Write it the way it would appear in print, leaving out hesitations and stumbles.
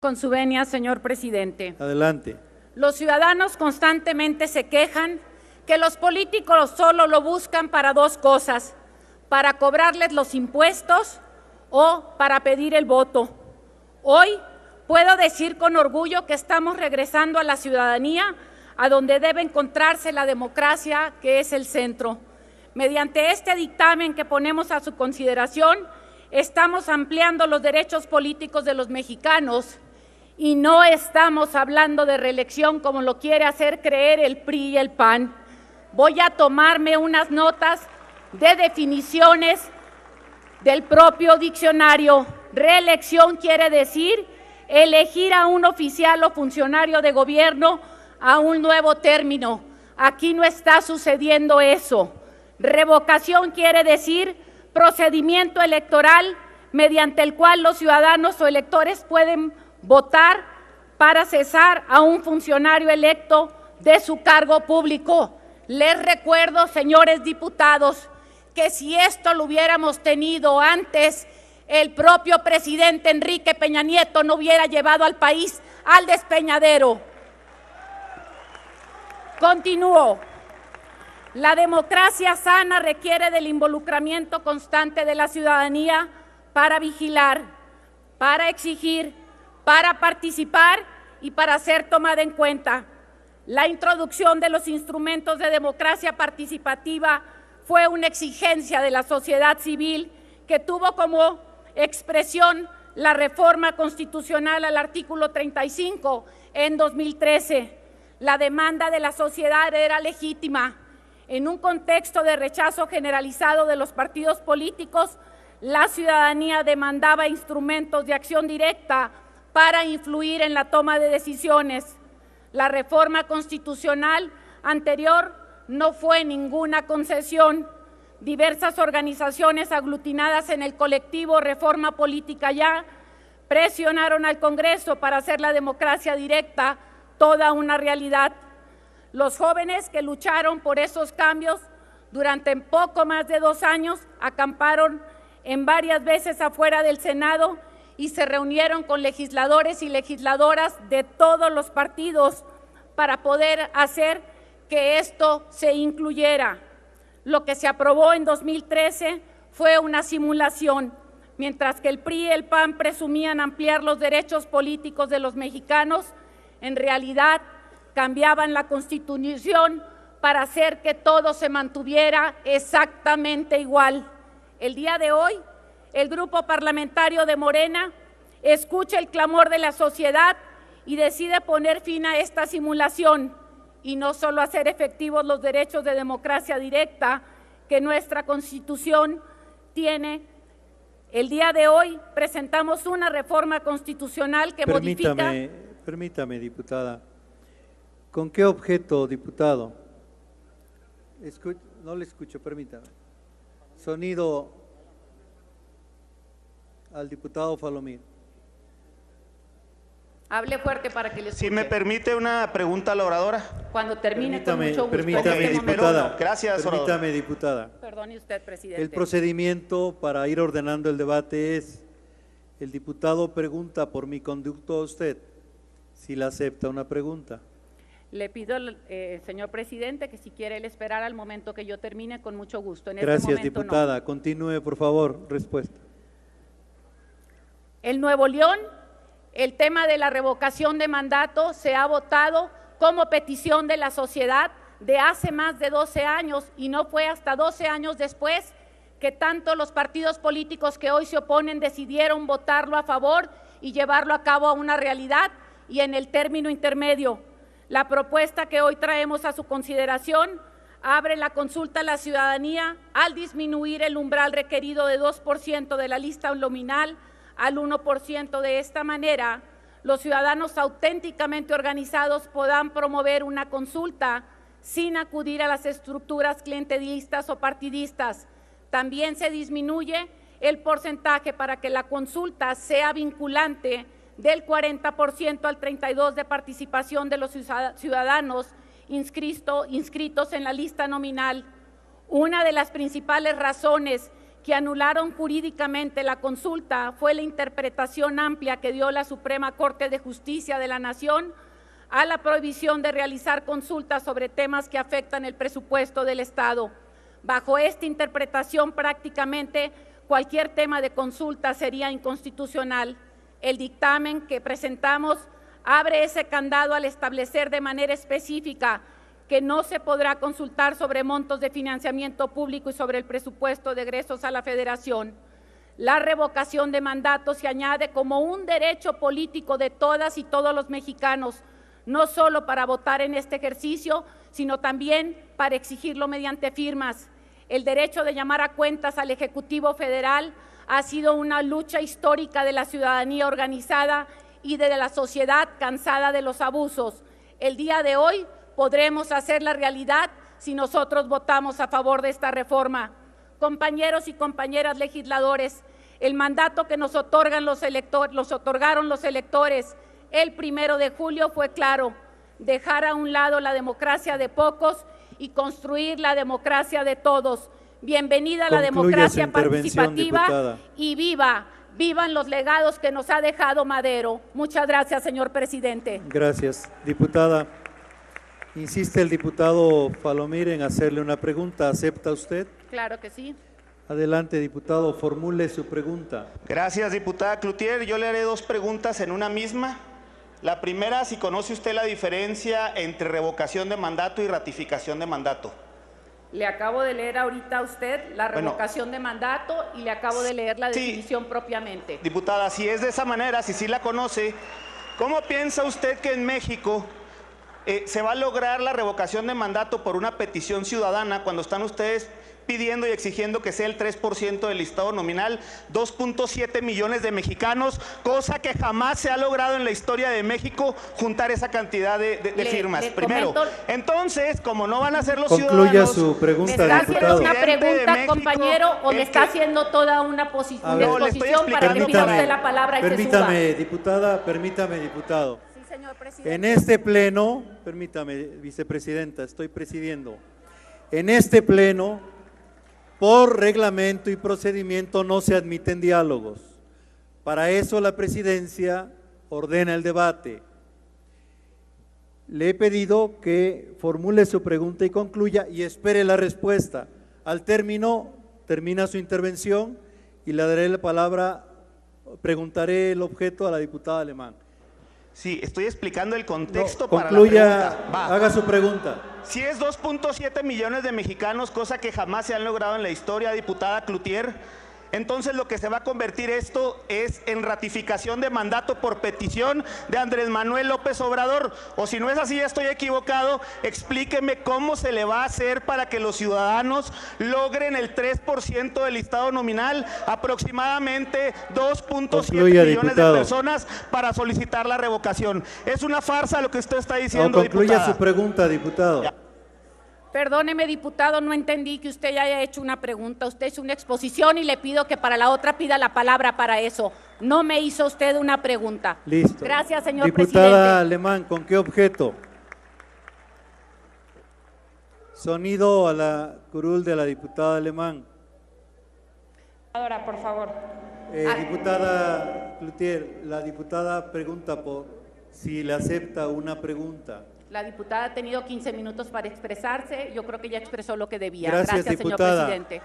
Con su venia, señor presidente. Adelante. Los ciudadanos constantemente se quejan que los políticos solo lo buscan para dos cosas: para cobrarles los impuestos o para pedir el voto. Hoy puedo decir con orgullo que estamos regresando a la ciudadanía, a donde debe encontrarse la democracia, que es el centro. Mediante este dictamen que ponemos a su consideración, estamos ampliando los derechos políticos de los mexicanos y no estamos hablando de reelección como lo quiere hacer creer el PRI y el PAN. Voy a tomarme unas notas de definiciones del propio diccionario. Reelección quiere decir elegir a un oficial o funcionario de gobierno a un nuevo término. Aquí no está sucediendo eso. Revocación quiere decir procedimiento electoral mediante el cual los ciudadanos o electores pueden votar para cesar a un funcionario electo de su cargo público. Les recuerdo, señores diputados, que si esto lo hubiéramos tenido antes, el propio presidente Enrique Peña Nieto no hubiera llevado al país al despeñadero. Continúo. La democracia sana requiere del involucramiento constante de la ciudadanía para vigilar, para exigir, para participar y para ser tomada en cuenta. La introducción de los instrumentos de democracia participativa fue una exigencia de la sociedad civil que tuvo como expresión la reforma constitucional al artículo 35 en 2013. La demanda de la sociedad era legítima. En un contexto de rechazo generalizado de los partidos políticos, la ciudadanía demandaba instrumentos de acción directa para influir en la toma de decisiones. La reforma constitucional anterior no fue ninguna concesión. Diversas organizaciones aglutinadas en el colectivo Reforma Política Ya presionaron al Congreso para hacer la democracia directa toda una realidad. Los jóvenes que lucharon por esos cambios durante poco más de 2 años acamparon en varias veces afuera del Senado y se reunieron con legisladores y legisladoras de todos los partidos para poder hacer que esto se incluyera. Lo que se aprobó en 2013 fue una simulación, mientras que el PRI y el PAN presumían ampliar los derechos políticos de los mexicanos, en realidad cambiaban la Constitución para hacer que todo se mantuviera exactamente igual. El día de hoy, el Grupo Parlamentario de Morena escucha el clamor de la sociedad y decide poner fin a esta simulación y no solo hacer efectivos los derechos de democracia directa que nuestra Constitución tiene. El día de hoy presentamos una reforma constitucional que modifica… Permítame, diputada. ¿Con qué objeto, diputado? No le escucho, permítame. Sonido al diputado Falomir. Hable fuerte para que le escuche. Si me permite una pregunta a la oradora. Cuando termine, con mucho gusto. Permítame, diputada. Gracias, permítame, oradora. diputada. Perdone usted, presidente. El procedimiento para ir ordenando el debate es: el diputado pregunta por mi conducto a usted, si le acepta una pregunta. Le pido, señor presidente, que si quiere él esperar al momento que yo termine, con mucho gusto. En Gracias, este momento, diputada. no. Continúe, por favor. Respuesta. En Nuevo León, el tema de la revocación de mandato se ha votado como petición de la sociedad de hace más de 12 años y no fue hasta 12 años después que tanto los partidos políticos que hoy se oponen decidieron votarlo a favor y llevarlo a cabo a una realidad. Y en el término intermedio, la propuesta que hoy traemos a su consideración abre la consulta a la ciudadanía al disminuir el umbral requerido de 2% de la lista nominal al 1%. De esta manera, los ciudadanos auténticamente organizados podrán promover una consulta sin acudir a las estructuras clientelistas o partidistas. También se disminuye el porcentaje para que la consulta sea vinculante del 40% al 32% de participación de los ciudadanos inscritos en la lista nominal. Una de las principales razones que anularon jurídicamente la consulta fue la interpretación amplia que dio la Suprema Corte de Justicia de la Nación a la prohibición de realizar consultas sobre temas que afectan el presupuesto del Estado. Bajo esta interpretación, prácticamente cualquier tema de consulta sería inconstitucional. El dictamen que presentamos abre ese candado al establecer de manera específica que no se podrá consultar sobre montos de financiamiento público y sobre el presupuesto de egresos a la Federación. La revocación de mandato se añade como un derecho político de todas y todos los mexicanos, no solo para votar en este ejercicio, sino también para exigirlo mediante firmas. El derecho de llamar a cuentas al Ejecutivo Federal ha sido una lucha histórica de la ciudadanía organizada y de la sociedad cansada de los abusos. El día de hoy podremos hacerla realidad si nosotros votamos a favor de esta reforma. Compañeros y compañeras legisladores, el mandato que nos otorgaron los electores el 1 de julio fue claro: dejar a un lado la democracia de pocos y construir la democracia de todos. Bienvenida a la democracia participativa, diputada. Y vivan los legados que nos ha dejado Madero. Muchas gracias, señor presidente. Gracias, diputada. Insiste el diputado Palomir en hacerle una pregunta. ¿Acepta usted? Claro que sí. Adelante, diputado, formule su pregunta. Gracias, diputada Cloutier. Yo le haré dos preguntas en una misma. La primera, si conoce usted la diferencia entre revocación de mandato y ratificación de mandato. Le acabo de leer ahorita a usted la revocación de mandato y le acabo de leer la definición propiamente. Diputada, si es de esa manera, si sí la conoce, ¿cómo piensa usted que en México se va a lograr la revocación de mandato por una petición ciudadana cuando están ustedes pidiendo y exigiendo que sea el 3% del listado nominal, 2.7 millones de mexicanos, cosa que jamás se ha logrado en la historia de México, juntar esa cantidad de firmas? Primero, entonces, como no van a ser los ciudadanos… Concluya su pregunta, ¿Me está diputado. haciendo una pregunta, compañero, o me está haciendo toda una exposición para que pida usted la palabra y se suba? Permítame, diputada, permítame, diputado. Sí, señor presidente. En este pleno, permítame, vicepresidenta, estoy presidiendo. En este pleno, por reglamento y procedimiento, no se admiten diálogos. Para eso la presidencia ordena el debate. Le he pedido que formule su pregunta y concluya y espere la respuesta. Al término, termina su intervención y le daré la palabra, preguntaré el objeto a la diputada Alemán. Sí, estoy explicando el contexto para la pregunta. Haga su pregunta. Si es 2.7 millones de mexicanos, cosa que jamás se han logrado en la historia, diputada Cloutier, entonces lo que se va a convertir esto es en ratificación de mandato por petición de Andrés Manuel López Obrador. O si no es así, ya estoy equivocado, explíqueme cómo se le va a hacer para que los ciudadanos logren el 3% del listado nominal, aproximadamente 2.7 millones de personas, para solicitar la revocación. Es una farsa lo que usted está diciendo, concluya diputada. Su pregunta, diputado. Ya. Perdóneme, diputado, no entendí que usted ya haya hecho una pregunta. Usted hizo una exposición y le pido que para la otra pida la palabra para eso. No me hizo usted una pregunta. Listo. Gracias, señor diputada presidente. Alemán, ¿con qué objeto? Sonido a la curul de la diputada Alemán. Por favor. Diputada Cloutier, la diputada pregunta por si le acepta una pregunta. La diputada ha tenido 15 minutos para expresarse. Yo creo que ya expresó lo que debía. Gracias, señor diputada. presidente.